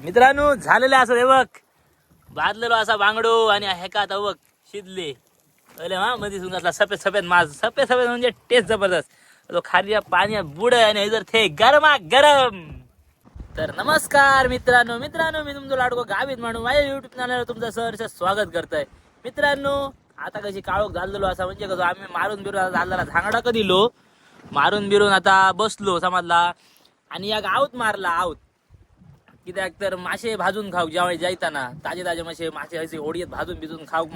मित्रांनो झालेलं असं हे बघ बादलेलो असा बांगडो आणि हे का आता बघ शिजले अरे हा मध्ये सुंगातला सफेद सफेद मास सफेद सफेद म्हणजे टेस्ट जबरदस्त तो खाली पाण्यात बुड आणि हे जर थे गरमा गरम. तर नमस्कार मित्रांनो मित्रांनो मी तुमचं लाडको गावीत म्हणून माझ्या युट्यूब चॅनलवर तुमचं सहर्ष स्वागत करतोय. मित्रांनो आता कशी काळोख झालेलो असा म्हणजे कसं आम्ही मारून बिरून झालेला झांगडा कधी लो मारून बिरून आता बसलो समजला आणि या गावात मारला आहोत कित्याक तर मासे भाजून खाऊ जेव्हा जायताना ताजे ताजे मासे असे होडीत भाजून भिजून खाऊ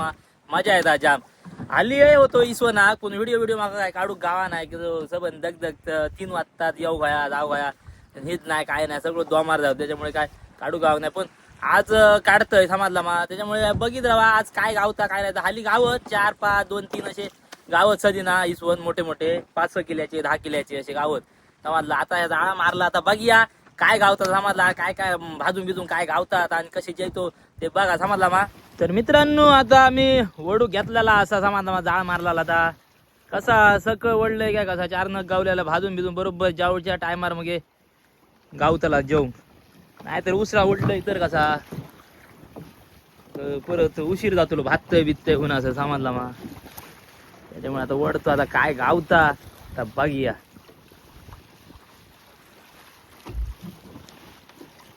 मजा येतात जाम. हल्ली होतो इसवना कोण व्हिडिओ मागा काय काढू गावा नाही की सबन दगदग 3 वाजतात येऊ गया जाऊ गया हेच नाही काय नाही सगळं दोमार जाऊ त्याच्यामुळे काय काढू गाव नाही. पण आज काढतोय समाजला मा त्याच्यामुळे बघित राहा आज काय गावता काय नाही. हल्ली गावत 4, 5, 2, 3 असे गावत सदी ना इसवण मोठे मोठे 5-6 किल्याचे 10 किल्याचे असे गावत समाजला. आता या जाळा मारला आता बघूया काय गावतात समाजला काय काय भाजून भिजून काय गावतात आणि कसे जेतो ते बघा समाजला मा. तर मित्रांनो आता आम्ही वडू घेतलेला असा समाजला जाळ मारला आता कसा सगळं वडलंय काय कसा 4 नग गावल्याला भाजून भिजून बरोबर जावळच्या टायमार मग गावताला जेवून नाहीतर उसरा उडलंय तर कसा परत उशीर जातो भातय बितय होऊन असं समाजला मा. त्याच्यामुळे आता वडतो आता काय गावता आता बघूया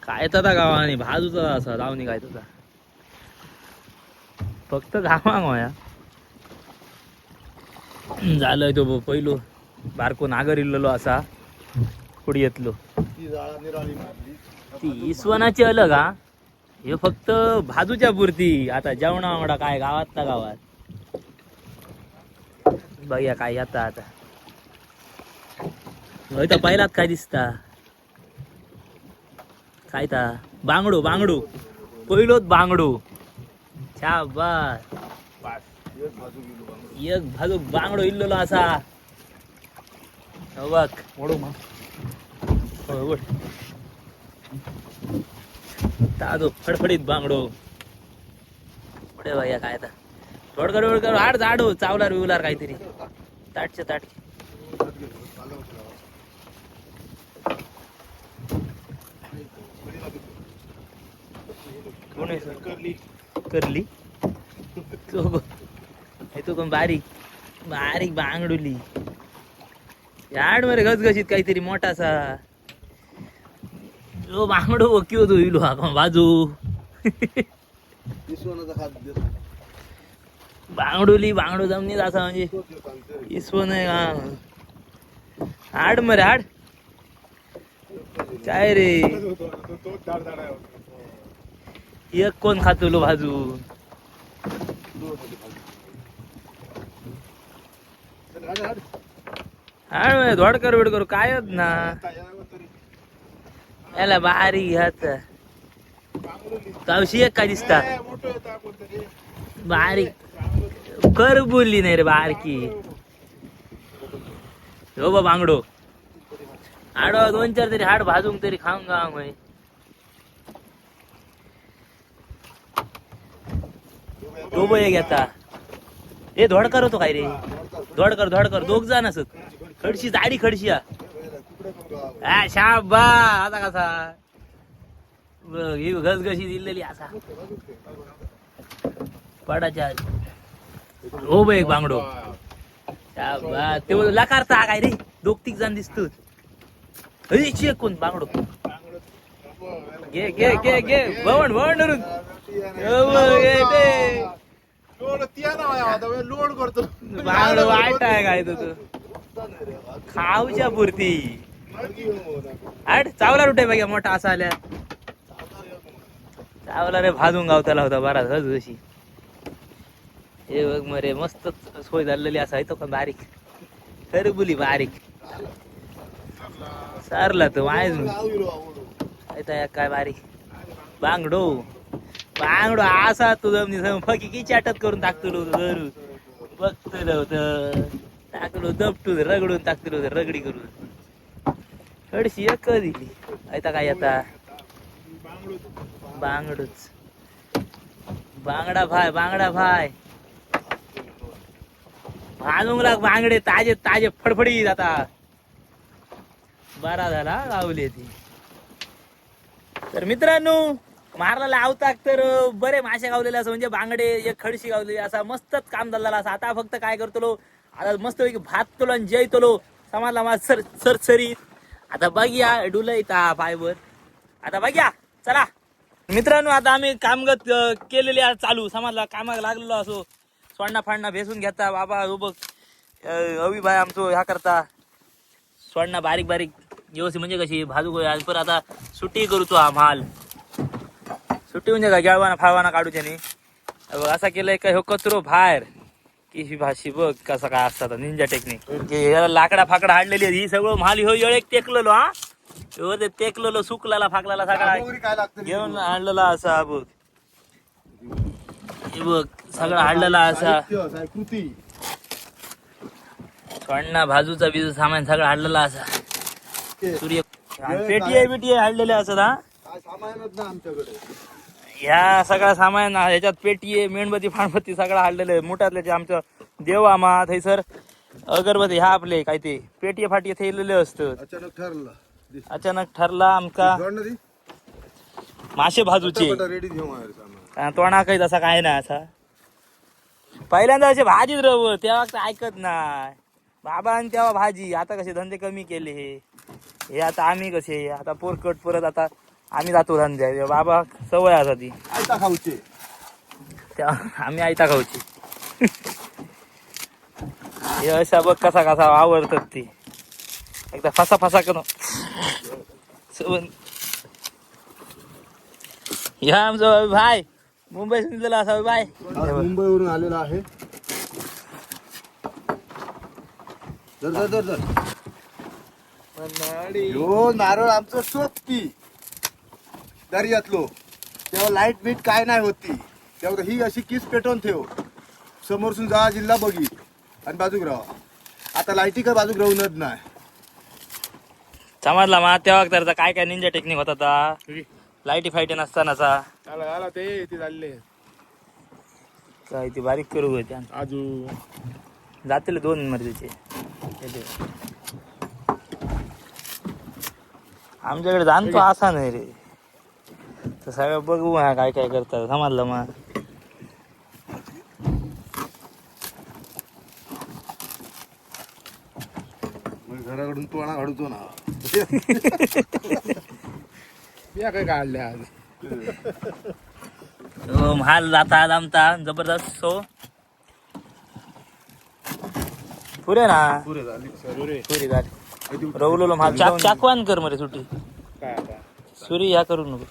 काय तर गावाने भाजूचा असा लावणी काय तुझा फक्त गावांग होया झालंय तो पहिलो बारको नागर इल्लो असा पुढे येतलो ती इसवनाची अलग हा हे फक्त भाजूच्या पुरती आता जेवणा वांगडा काय गावात ना गावात बघूया काय येता आता तर पहिलात काय दिसता काय ता बांगडू बांगडू पहिलोच बांगडू शाबास एक भाजू बांगडो इल्लो असा बघ ओढू मग ताजो फडफडीत बांगडो पुढे भैया काय ता थोडकर हाड झाडू चावलार विवलार काहीतरी ताटचे कोण आहे करली तो कोण बारीक बारीक बांगडुली याड मध्ये घसघशीत काहीतरी मोठासा जो बांगडो ओकी होतो इलो हा बाजू बांगडो जमनीत असा म्हणजे इसवण आहे का हाड मरे हाड काय रे एक कोण खातो भाजू हाड धोडकर बिडकर काय ना याला बारीक ह्याच तावशी एक काय दिसता बारीक कर बोलली नाही रे बारकी हो बा बांगडो हाड 2-4 तरी हाड भाजून तरी खाऊन गाव तो एक घेता हे धोडकर होतो काय रे धोडकर 2 जण असत खडशी जाडी खडशी हा शाबा आता कसा घसघशी दिलेली असा पडाच्या हो बा एक बांगडो शाबा ते लकारता काय रे 2-3 जण दिसतो कोण बांगडो घे भवण धरून लोड करतो बांगडो वाईट आहे काय तू खाऊच्या पुरती आठ चावला रुटे बघा मोठा असा आल्या चावला रे भाजून गावताला होता बराच हजशी हे बघ मरे मस्त सोय झालेली असा तो का बारीक खरी बुली बारीक सारला तो काय बारीक बांगडो असा तुझं फकी की चाटत करून टाकतो बघतो टाकलो दपटून रगडून टाकतो रगडी करून थोडीशी एक दिली आता काय आता बांगडूच बांगडा भाय भाजून लाग बांगडे ताजे फडफडी आता बरा झाला लावली ती तर मित्रांनो मारला आवताक तर बरे मासे गावलेले असं म्हणजे बांगडे एक खडशी गावलेली असा मस्तच काम झालेला असा. आता फक्त काय करतो आता मस्त भात तोलो आणि जैतलो समाजला माझ सरसरीत. आता बघया डुलय ता पायवर. आता बघया चला मित्रांनो आता आम्ही कामगत केलेले आहे चालू समाजला कामाला लागलेलो असो. सोंडा फांडा भेसून घेता बाबा उभं अवी भाई आमचो ह्या करता सोंडा बारीक बारीक व्यवस्थित म्हणजे कशी भाजू आज पर आता सुट्टी करूचो हा माल. सुट्टी म्हणजे काय गेळवाना फाळवाना काढूच्या नी असा केलंय का ह्यो कचरो बाहेर की ही भाषी बघ कसा काय असतात निंजा टेक्निक की याला लाकडा फाकडा हाडलेली ही सगळं माल ह्यो येळेक टेकलेलो हा ह्यो ते टेकलेलो सुकलाला फाकलाला सगळा घेऊन आणलेला असा बघ. हे बघ सगळं हाडलेला असा सोंडा भाजूचा बिजू सामान सगळं हाडलेला असा. सूर्य पेटी हाडलेले असत हा. ह्या सगळा सामान ह्याच्यात पेटी मेणबत्ती फाणबत्ती सगळं हाडलेलं आहे. मोठातले जे आमचं देवामा थैसर अगरबत्ती ह्या आपले काय ते पेटी फाटी थैलेले असत. अचानक ठरला आमका मासे भाजूचे तोंडा काही तसा काय ना असा. पहिल्यांदा असे भाजीच रव तेव्हा ऐकत नाही बाबा आणि तेव्हा भाजी. आता कसे धंदे कमी केले हे आता आम्ही कसे आता पोरकट परत आता आम्ही जातो धंद्या बाबा सवय असा ती आयता खाऊचे आम्ही आयता खाऊची. हे अशा बघ कसा कसा आवडतात ती एकदा फसा फसा करून ह्या आमचा भाई मुंबई सुंदरला असा भाई मुंबईवरून आलेला आहे. जर जर जर हो नारळ आमचं सोपती दर्यातलो तेव्हा लाईट बीट काय नाही होती तेव्हा ही अशी किस पेटवून ठेव समोरसून जा जिल्हा बघी आणि बाजूक राहा. आता लाईटी काय बाजूक राहूनच नाही. समजला मा तेव्हा तर काय काय निंजा टेक्निक होता लाईटी फाईटी नसतानाचा ते चालले काय ती बारीक करू होत्या आजू जातील 2 मर्जीचे. आमच्याकडे जाणतो असा नाही रे तर सगळं बघू काय काय करतात समजलं मग. घराकडून तोणा काढतो ना या काय काढले आज महाल जाता आमता जबरदस्त सो पुरे ना पुरे झाली पुरी झाली रवलो महाल चाकवान कर मरे सुटी काय सुरी ह्या करू नको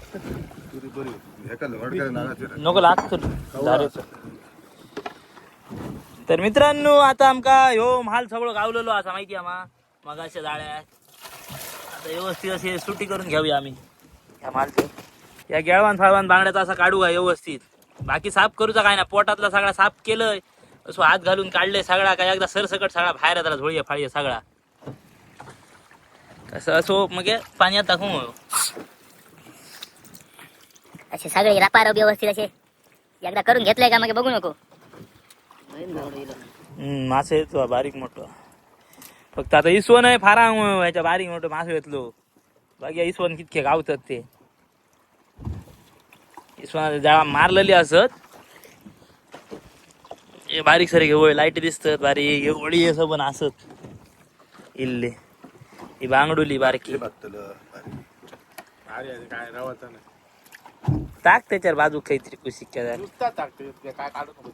नको लागत दारूचं. तर मित्रांनो आता आमका ह्यो महाल सगळं गावलेलो असा माहिती आम्हा मगाच्या जाळ्यात. आता व्यवस्थित असे सुटी करून घेऊया आम्ही ह्या मालचं. या गेळवान फाळवान बांगड्याचा असा काढू का व्यवस्थित. बाकी साफ करूचा काय ना पोटातला सगळा साफ केलंय असं हात घालून काढले सगळा काय एकदा सरसकट सगळा बाहेर त्याला झोळी फाळी सगळा कसं असो मग पाण्यात टाकू असे सगळे रापार व्यवस्थित असे एकदा करून घेतलंय का मग बघू नको. मासे येतो बारीक मोठं फक्त आता इसवण आहे फारा ह्याच्या बारीक मोठं मासे येतलो बाकी इसवण कितके गावतात ते इसवण जेव्हा मारलेली असत हे बारीक सारे घेऊ लाईट दिसतात बारीक होळी असं पण असत इल्ले ही बांगडुली बारकी काय रावाचा नाही टाक त्याच्यावर बाजू काहीतरी कुशिक्या नुसता टाकते काय काढू नको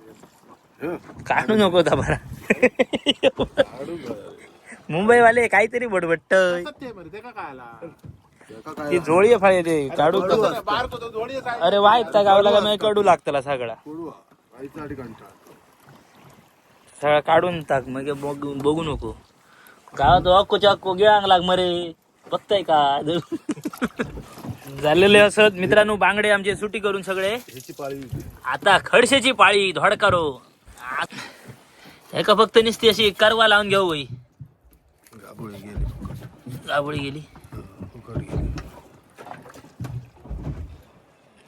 काढू नको बरा मुंबईवाले काहीतरी बडबट्ट ती जोळी फाळे ते काढू अरे वाईट त्या गावाला का नाही कडू लागतला सगळा सगळा काढून टाक मग बघू नको गावात अक्को चक्को गिळांग लाग मरे बघताय का झालेले असत. मित्रांनो बांगडे आमचे सुटी करून सगळे आता खडशेची पाळी धोडकारो एका फक्त निसती अशी करवा लावून घेऊ बाई गाबोळी गेली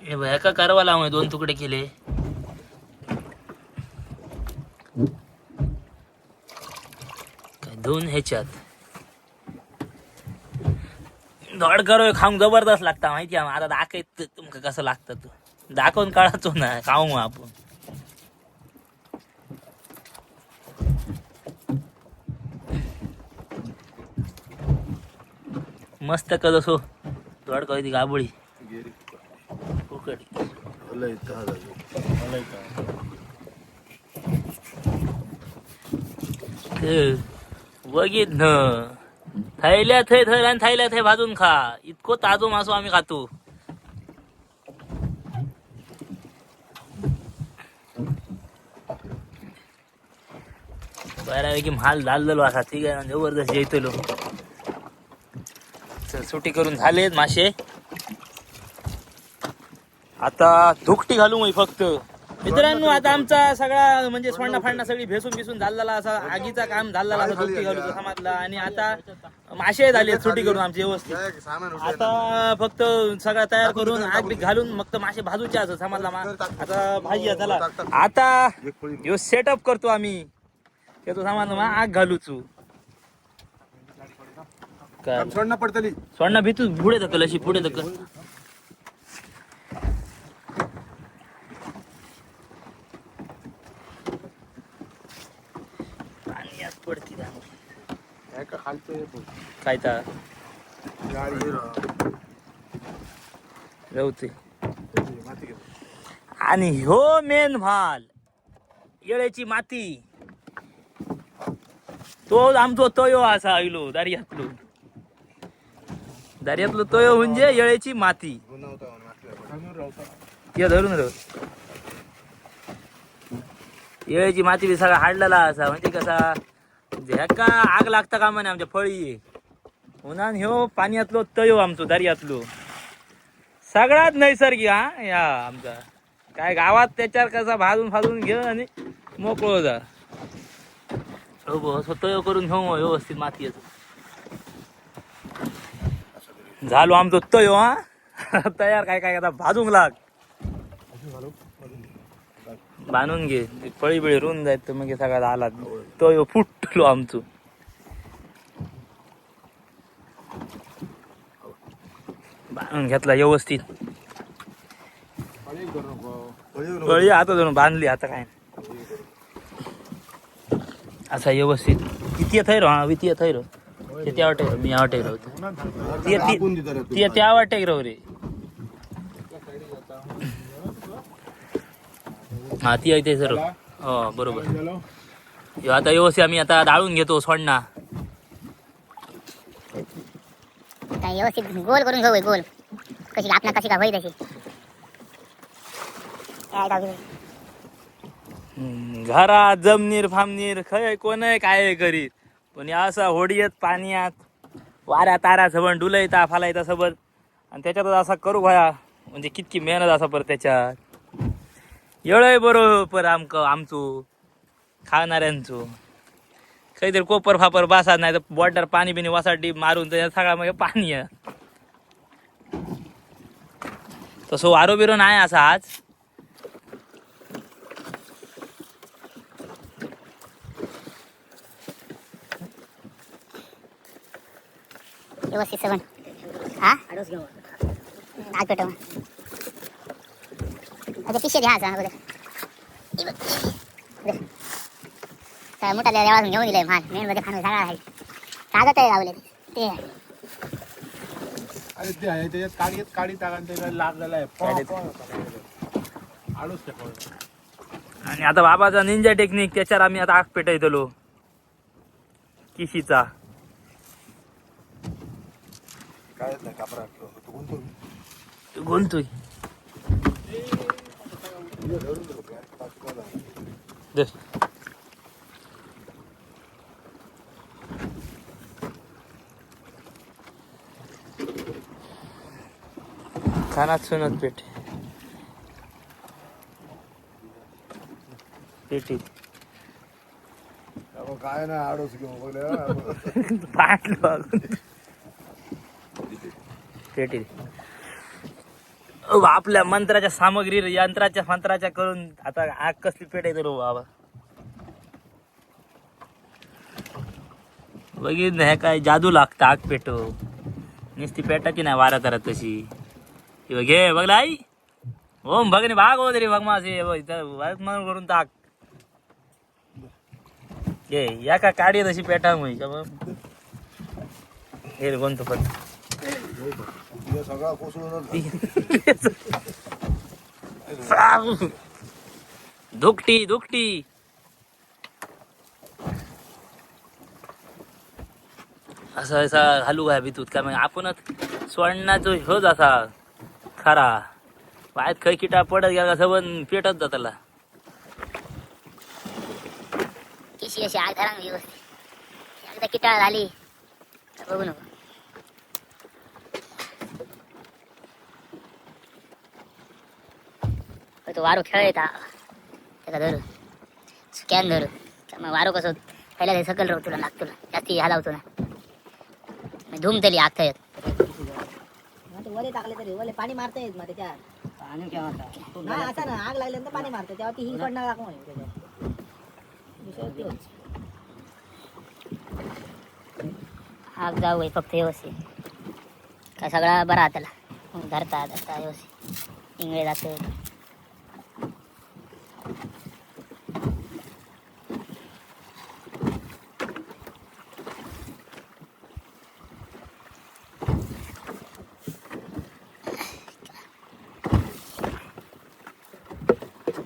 हे बघ एका करवा लावून 2 तुकडे केले. काय 2 ह्याच्यात धड करो खाऊन जबरदस्त लागता माहिती आहे आता दाखवत तुमका कसं लागतं तू दाखवून काढायचो ना खाऊ आपण मस्त कसो धड कधी गाबोळी उकडी बघित न थैल्या थै थैल्या आणि थैल्या थै भाजून खा इतको ताजो मासो आम्ही खातो बऱ्यापैकी माल झालेलो असा ठीक आहे जबरदस्त जेतलो सुटी करून झालेत मासे आता धुकटी घालू मी फक्त मित्रांनो आता आमचा सगळा म्हणजे सोंडा फांडा सगळी भेसून बिसून झालेला असा आगीचा काम झालेला असा धुकटी घालू समाजला आणि आता मासे झाले सुटी करून आमची व्यवस्थित आता फक्त सगळा तयार करून आग बी घालून फक्त मासे भाजूचे असं समाजला आता भाजी चला आता ह्यो सेटअप करतो आम्ही त्याचं समाजला आग घालूचू सोडणं पडतली सोडणा भीतू पुढे धकल अशी पुढे धकल पाण्यात पडती काय ता रवते आणि ह्यो मेन माल येळेची माती तो आमचो तयो असा आयलो दर्यातलो तयो म्हणजे येळेची माती ते धरून राह येळेची माती बी सगळा हाडलेला असा म्हणजे कसा ह्याका आग लागता का म्हणे आमच्या फळी उन्हान ह्यो पाण्यातलो तयो आमचो दर्यातलो सगळ्यात नैसर्गिक हा या आमचा काय गावात त्याच्यावर कसा भाजून घे आणि मोकळो जा तयो करून घेऊ व्यवस्थित माती झालो आमचो तयो हा तयार काय काय आता भाजून लाग बांधून घे फळी बिळी रुंद जायत तर मग सगळा आला तयो फुटलो आमचो बांधून घेतला व्यवस्थित फळी आता धरून बांधली आता काय असा व्यवस्थित किती थैरो हा वितीय थैरो ते त्या वाटे मी या वाटे राहतो ते त्या वाटे राहू रे हा ती आहे ते सर हो बरोबर आता व्यवस्थित आम्ही आता डाळून घेतो सोडणा व्यवस्थित गोल करून घेऊ गोल कशी आपला कशी का होई तशी घरात जमनीर फामनीर खय कोण काय करीत पण असा होडीयत पाण्यात वाऱ्या तारा सबन डुलयता फालायता सबन आणि त्याच्यातच असा करू भया म्हणजे कितकी मेहनत असा पर त्याच्यात येळय बरोबर आमचो खाणाऱ्यांचो काहीतरी कोपर फापर बासा नाही तर बॉर्डर पाणी बिनी वासाठी मारून त्याच्यात सगळा मग पाणी आहे तसं वारो बिरो नाही असा आज व्यवस्थित सेवन हा आग पेटव आता पिशे घ्या अगोदर काय मोठा देवाला घेऊन दिलाय माल मेन मध्ये खाणं सगळा आहे कागद आहे लावले ते अरे ते आहे त्याच्यात काळी तागान त्याला लागलेला आहे आणि आता बाबाचा निंजा टेक्निक त्याच्यावर आम्ही आता आग पेटायतलो किशीचा काय नाही कापरा तू गुंतोय खानात सुनत पेटी काय नाही आडोस घेऊ पाटलो पेटी आपल्या मंत्राच्या सामग्री यंत्राच्या मंत्राच्या करून आता आग कसली पेटायचं रो बाबा बघितलं हे काय जादू लागतं आग पेटो नुसती पेटाची नाही वारा तर तशी ही बघ घे बघला आई ओम भगने भाग हो तरी बघ मासे म्हणून करून टाक घे या का काढी तशी पेटा मग का बघ हे कोणतं पण हे सगळा कोसळून दुकटी दुकटी असं असा घालू काय भीतूत का मग आपणच सोडण्याचो ह्योच असा खरा पायात खै किटा पडत गेला सबन पेटत जाताला किशी अशी आग धरा व्यवस्थित एकदा किटाळ झाली तर बघू नको तो वारो खेळ येता त्याचा धर स्कॅन धर मग वारो कसं पहिल्या सकल राहू तुला लागतो ना जास्ती हलावतो ना धुमतली आग येत वले टाकले तरी वले पाणी मारता येत मग त्याच्यात पाणी केव्हा असा ना आग लागल्यानंतर पाणी मारतं तेव्हा ती हिंग पडणार दाखव आग जाऊ फक्त व्यवस्थित का सगळा बरा त्याला धरता धरता व्यवस्थित इंगळे जातं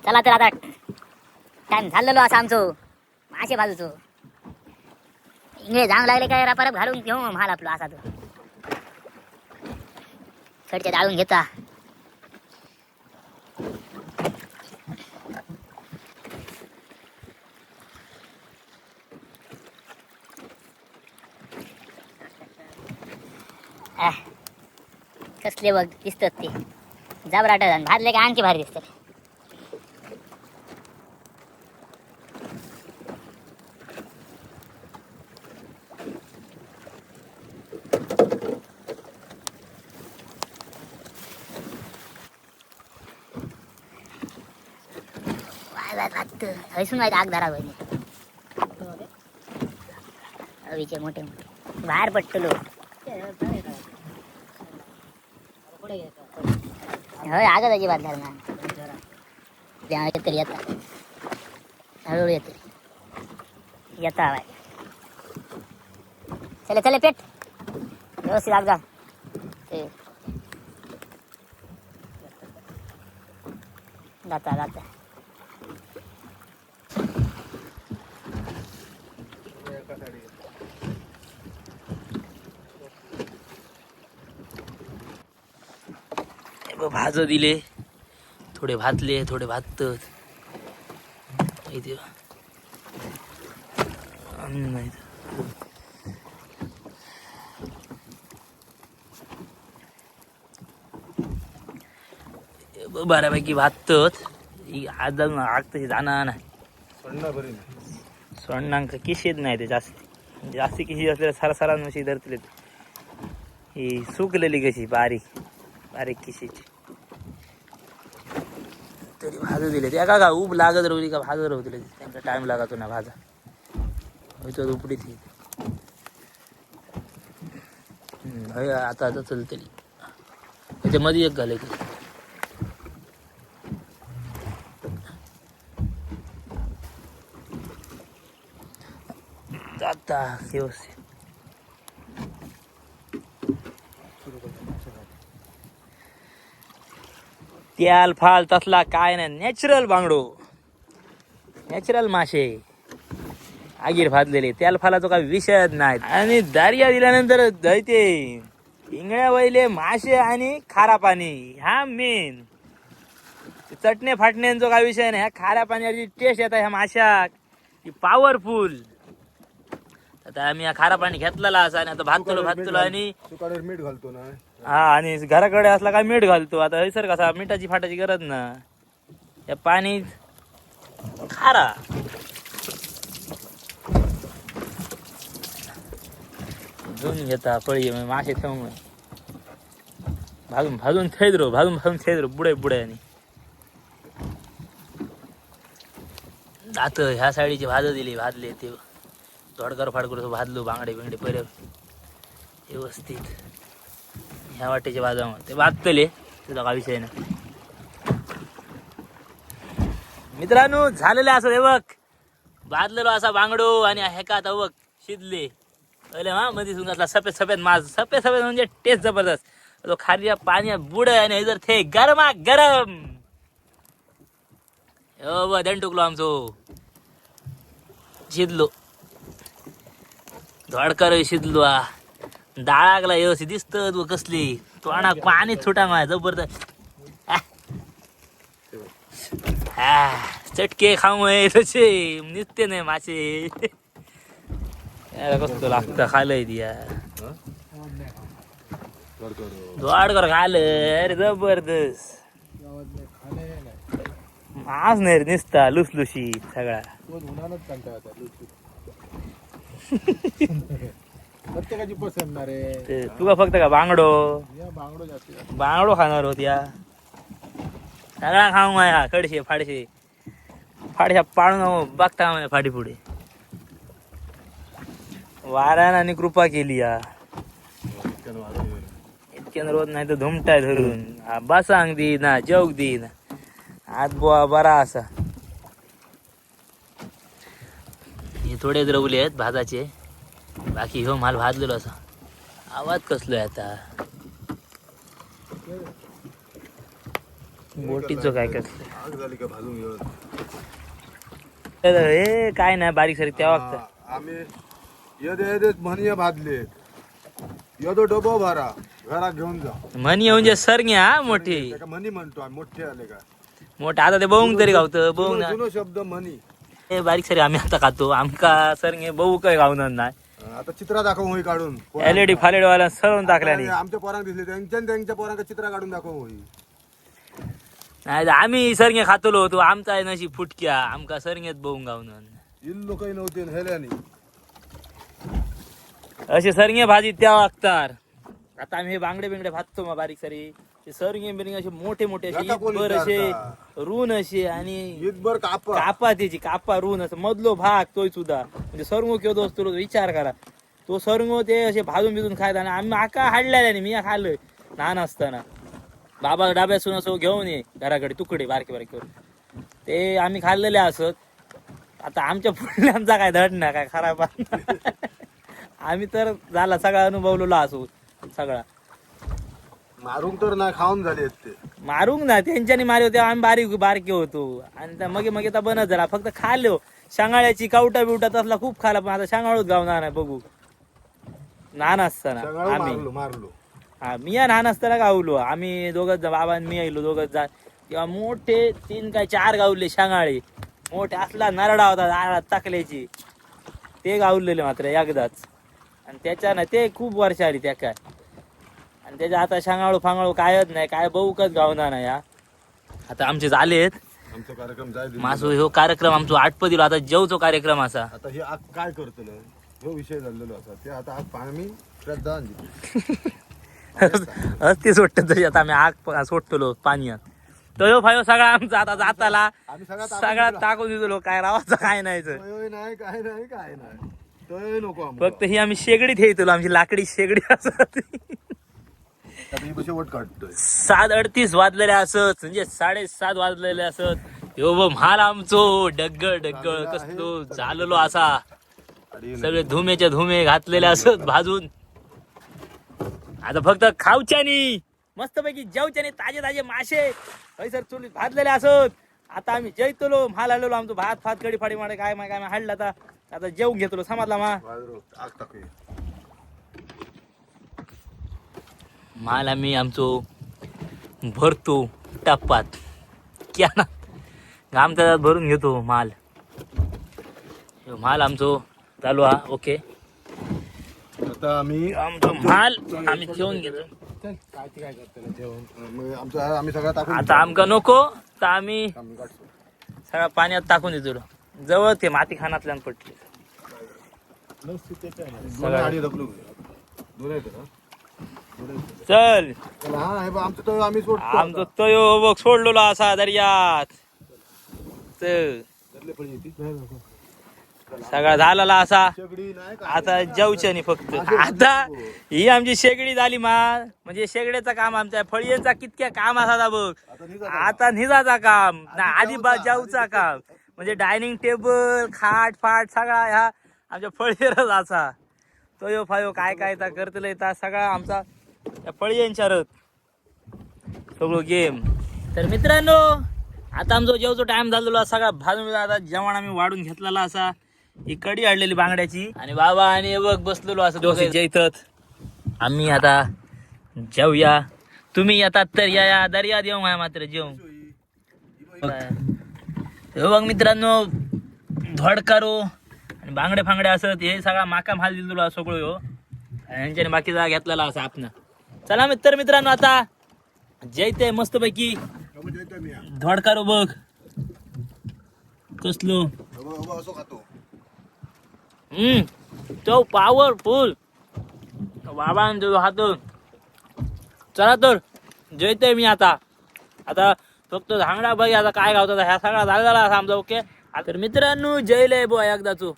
चला तर आता टाइम झालेलो असं आमचं मासे बाजूचो इंगळे जांग लागले काय परत घालून घेऊ माल आपला असा तो चढचे डाळून घेता कसले बघ दिसतात ते जबराट भाजले का आणखी भारी दिसतात हसून आग धरा पाहिजे हवीचे मोठे मोठे बाहेर पडतलो होय आगच अजिबात धरणार तरी येता हळूहळू येते येता बाय चले चले पेट व्यवस्थित आग जा जाता जाता भाज दिले थोडे भातले थोडे भातत इथे बऱ्यापैकी भातत आज आग तशी जाणार नाही सोडणांक किशीत नाही ते जास्ती किशी असलेल्या सरासरांशी धरतले ही सुकलेली कशी बारीक बारीक किशीची तरी भाजू दिले ते का उब लागत राहली का भाजत राहू दिले त्यांचा टाइम लागतो ना भाजा होतो उपडीत आता चलते त्याच्यामध्ये एक घाले की आता व्यवस्थित त्याल फाल तसला काय नाही नॅचरल बांगडो नॅचरल मासे आगीर भाजलेले त्याल फालाचा काही विषयच नाही आणि दारिया दिल्यानंतर दैते इंगळ्या वैले मासे आणि खारा पाणी ह्या मेन चटणे फाटण्यांचा काही विषय नाही ह्या खाऱ्या पाण्याची टेस्ट येतात ह्या माशाक ती पॉवरफुल आता आम्ही खारा पाणी घेतलेला असा आणि आता भातलो आणि मीठ घालतो ना हा आणि घराकडे असला काय मीठ घालतो आता हैसर कसा मिठाची फाटाची गरज ना या पाणी खारा धुवून घेता पळी मासे ठेवून भाजून थेदरो भाजून थेदरो बुडे बुडे आणि दात ह्या साईडची भाजली भाजले ते धोडकर फाडकर भाजलो बांगडे बिंगडे पहिले व्यवस्थित ह्या वाटेच्या बाजूला ते वाचतले तुला काय विषय नाही. मित्रांनो झालेलं असं हे बघ बादलेलो असा बांगडो आणि हे का आता बघ शिजले अरे हा मध्ये सुंगातला सफेद सफेद मास सफेद सफेद म्हणजे टेस्ट जबरदस्त. तो खाली पाण्यात बुड आणि हे जर थे गरमा गरम हो दण टुकलो आमचो शिजलो धडकर शिजलो डाळागला व्यवस्थित दिसत तू कसली तोंडा पाणी सुटा माय जबरदस्त चटके खाऊ तसे निसते नाही मासे कसं लागतं खालय दिया धोडकर खाल्लं अरे जबरदस्त मास नाही रे निसता लुसलुशी सगळा प्रत्येकाची पसंत रे. तुला फक्त का बांगडो बांगडो खाणार होत या सगळा खाऊ माया कडशे फाडशे फाडशा पाळून बघता म्हणे फाटी पुढे वाऱ्यानं आणि कृपा केली या इतक्यानं रोज नाही तर धुमटाय धरून बसांग दी ना जेवक दी ना आत बुवा बरा असा. हे थोडे द्रवले आहेत भाजाचे बाकी हो माल भाजलेलो असा. आवाज कसलोय आता बोटीचं काय कसलं हे काय नाही बारीक सारीक त्या वागत आम्ही येदे म्हणे भाजले यदो डबो भरा घरात घेऊन जा म्हणी म्हणजे सरग्या मोठी म्हणी म्हणतो आम्ही मोठे आले का मोठे आता ते बहुंग तरी गावतं बहुंग जुनो शब्द म्हणी. हे बारीक सारी आम्ही आता खातो आमका सरगे बहु काही गावणार नाही. आता चित्र दाखव होई काढून LED फालेड वाला सरवून टाकल्याने आमच्या पोरांक दिसले त्यांच्या पोरांक चित्र काढून दाखव होई. नाही आम्ही सरगे खातलो होतो आमचा आहे नशी फुटक्या आमका सरगेत बहुंग गावणार इल्लो काही नव्हते हेल्यानी असे सरगे भाजी त्या वागतात. आता आम्ही हे बांगडे बिंगडे भाजतो मग बारीक सारी सरगे बिरंगे असे मोठे मोठे असे ईदभर असे रून असे आणि ईदभर कापा कापा त्याची कापा रून असं मधलो भाग तोय सुद्धा म्हणजे सरंगो किंवा दोस्त विचार करा तो सरंगो ते असे भाजून भिजून खायचा आणि आम्ही आका हाडलेल्याने मी खाल्लोय लहान असताना बाबा डाब्यासून असं घेऊन ये घराकडे तुकडे बारके बारके करून ते आम्ही खाल्लेले असत. आता आमच्या पुढल्यांचा काय धड ना काय खराब आम्ही तर झाला सगळा अनुभवलेला असो सगळा मारून तर नाही खाऊन झाले ते मारूंग ना त्यांच्यानी मारे होते आम्ही बारके होतो आणि मगे मगे तर बनत झाला फक्त खाल्लो शांगाळ्याची कावटा बिवटा तसला खूप खाला पण आता शांगाळूच गावणार नाही बघू लहान असताना आम्ही मारलो हा मी लहान असताना गावलो आम्ही दोघच बाबा मी आलो दोघच जा तेव्हा मोठे 3 काय 4 गावले शांगाळे मोठे असला नरडा होता टाकल्याची ते गावलेले मात्र एकदाच आणि त्याच्या ना ते खूप वर्ष आली त्या काय आणि त्याच्या आता शांगाळू फांगाळू कायच नाही काय बहुकच गावणार नाही या. आता आमचे झालेत आमचा कार्यक्रम जायला मासू ह्यो कार्यक्रम आमचो आटप दिलो आता जेवचो कार्यक्रम असा. आता हे आग काय करतलो हो विषय झालेलो असा ते आता आग पाणी श्रद्धा असते सोडत तरी आता आम्ही आग सोडतलो पाण्यात तो ह्यो फायो सगळा आमचा आता जाताला आम्ही सगळा टाकून दिलो काय रावाचं काय नाही नाही काय नाही काय नाही तो नको फक्त ही आम्ही शेगडीत येतो आमची लाकडी शेगडी असत. शेवट काढतोय 7:38 वाजलेले असत म्हणजे 7:30 वाजलेले असत ह्यो म्हाल आमचो डग्गळ डग्गळ कसलो झालेलो असा सगळे धुमेच्या धुमे घातलेले असत भाजून. आता फक्त खाऊच्यानी मस्तपैकी जेवच्यानी ताजे ताजे मासे सर चुलीत भाजलेले असत. आता आम्ही जेवतलो म्हाल आलेलो आमचो भात फात कडी फाडी माडे काय काय हाडला आता जेवून घेतलो समजला मा आग टाकूया माल आम्ही आमचो भरतो टप्पात क्या ना घाम त्याच्यात भरून घेतो माल माल आमचो चालू हा ओके. आता आम्ही आमचो माल आम्ही ठेवून घेतो काय करतो जेवण आमचं आम्ही सगळं टाकून आता आमका नको तर आम्ही सगळं पाण्यात टाकून देतो जवळ ते माती खानातल्यान पडली चल आमचं तयो बघ सोडलेलो असा दर्यात चल सगळा झालेला असा. शेगडी नाही का? आता जेवचे नाही फक्त. आता ही आमची शेगडी झाली म्हणजे शेगडीचं काम आमच्या फळीचा कितक्या काम असा बघ. आता निजाचा काम ना आधी जेवचा काम म्हणजे डायनिंग टेबल खाट फाट सगळा ह्या आमच्या फळीवरच असा. तो यो फायो काय काय करतले सगळा आमचा त्या फळींच्या सगळं गेम. तर मित्रांनो आता आमचा जेवचा टाइम झालेला सगळा भाजून आता जेवण आम्ही वाढून घेतलेला असा. ही कडी आणलेली बांगड्याची आणि बाबा आणि बघ बसलेलो असं दोघे जेवतात. आम्ही आता जेवूया. तुम्ही येतात तर या दर्या देऊ मात्र जेव. बघ मित्रांनो धडकारो आणि बांगडे फांगडे असत हे सगळा माका माल दिलेलो सगळं हो. यांच्याने बाकी जागा घेतलेला असा आपण. चला मित्रांनो आता जयते मस्त पैकी धडकारो बघ कसलो. असं खातो. तो पॉवरफुल बाबा हात. चला तर जयते मी आता फक्त झांगडा बघ आता काय गावतात ह्या सगळा झाला असा आमचा. ओके तर मित्रांनो जयले बो एकदाचो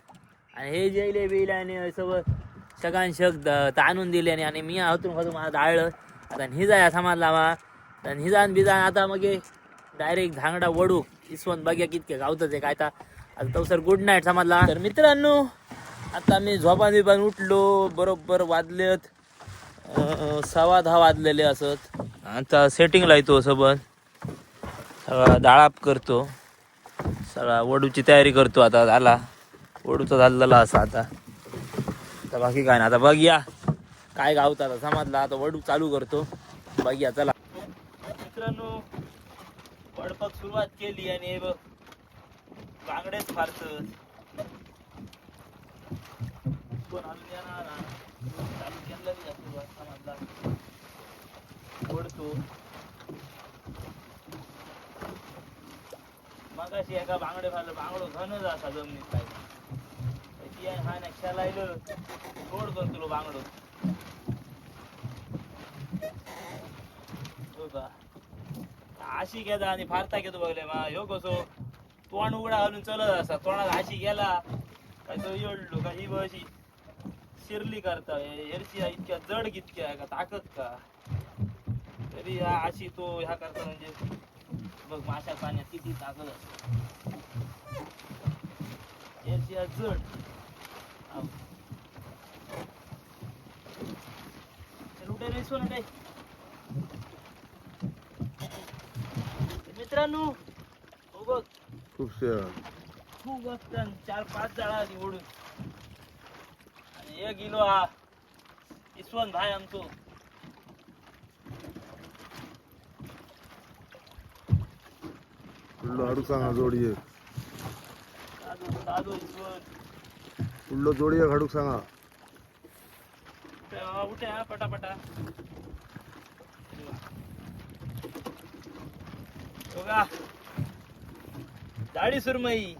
आणि हे जयले बिलाने सगळ्यां शक ताणून दिले आणि मी होतो माझं डाळलं आता निजा समाजला मा तर निजान बिजान आता मग डायरेक्ट झांगडा वडू इसवण बघ्या कितके गावतात काय आता तो सर गुड नाईट समजला. तर मित्रांनो आता मी झोपान उठलो बरोबर वाजलेत 10:15 वाजलेले असत. आता सेटिंगला येतो सोबत सगळा डाळाप करतो सगळा वडूची तयारी करतो. आता झाला वडूचा झालेला असा आता बाकी काय ना. आता बघूया काय गावतात समजला. आता वडू चालू करतो बघूया. चला मित्रांनो वडपाक सुरुवात केली आणि बघ बांगडेच फारत कोण चालू केलं समजला वडतो. मग अशी एका बांगडे फारलं बांगडो घनच असा जमिनीत काय हा नक्षाला गोड करतो बांगडो. हो का आशी घेता आणि फारता घेतो बघले मा ह्यो कसो तोंड उघडा घालून चलत असा. तोंडात आशी गेला काय तो येडलो का ही अशी शिरली करता हेरची इतक्या जड कितक्या का ताकद का तरी आशी तो ह्या करता म्हणजे बघ माशा पाण्यात किती ताकद असते. हेरची जड रुटे रेसो ना काय. मित्रांनो हो बघ खूप 4-5 जाळा ओढून आणि 1 किलो हा इसवण भाई आमचो. लाडू सांगा जोडी साधो इसवण पुढलं जोडी घाडू सांगा. उठ्या पटापटा बघा जाळी सुरमई.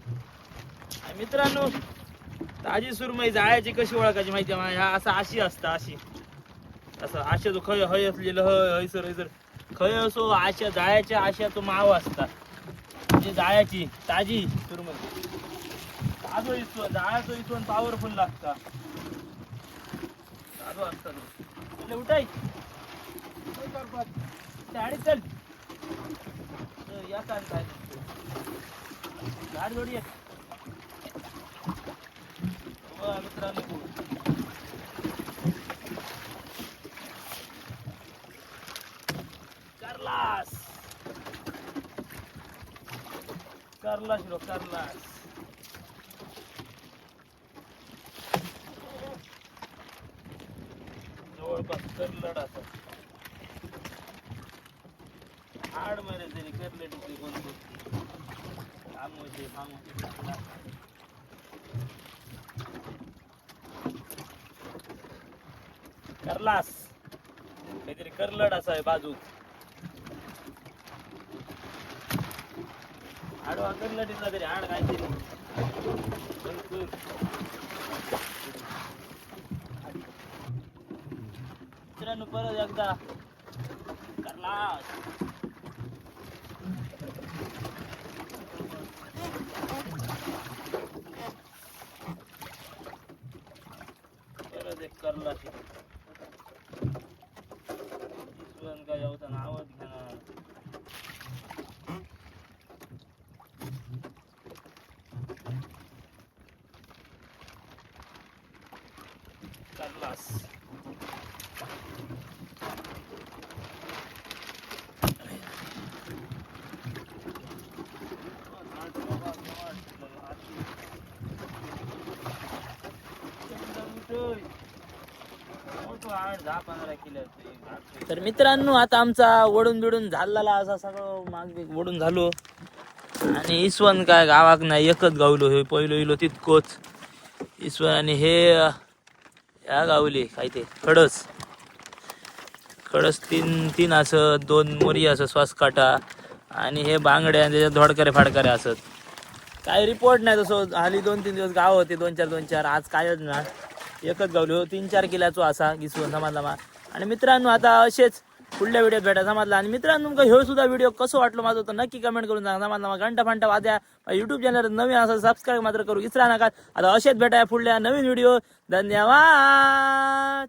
मित्रांनो ताजी सुरमई जाळ्याची कशी ओळखायची माहिती आहे ह्या असं आशी असता अशी असं आशा जो खय हय असलेलं हयसर हयसर खय असो आशा जाळ्याच्या आशा तो माव असता म्हणजे जाळ्याची ताजी सुरमई. ताजो इसवण जाळ्याचो इसवण पॉवरफुल लागता ताजो असता तो. उठाय गाडी चल या काय काय गाडी जोडी मित्रांनो करलास जवळपास करलड असं हाड मध्ये तरी करलेट कोणते करलास काहीतरी करलड असं आहे बाजू हाडवा करलडीतला तरी हाड काहीतरी मित्रांनो परत एकदा करलास. करला काय होतं नावच घेणार करलास तर मित्रांनो आता आमचा वडून बिडून झालेला असा सगळं माग वडून झालो आणि इसवण काय गावाक नाही एकच गावलो हे पहिलो इलो तितकोच इसवण आणि हे या गावली काय ते खडस खडस तीन असत 2 मोरी असत श्वास काटा आणि हे बांगडे आणि त्याच्यात धोडकरे फाडकरे असत काय रिपोर्ट नाही तसं हाली 2-3 दिवस गाव होते 2-4 आज कायच ना एकच गावलो 3-4 किल्याचो असा गिसवून समजला मा आणि मित्रांनो आता असेच पुढल्या व्हिडिओत भेटा समजला आणि मित्रांनो तुमका ह्यो सुद्धा व्हिडिओ कसं वाटलो माझं तर नक्की कमेंट करून सांगा समजला मग घंटा फंटा वाद्या युट्यूब चॅनल नवीन असं सबस्क्राईब मात्र करू विसरा नका आता असेच भेटा पुढल्या नवीन व्हिडिओ धन्यवाद.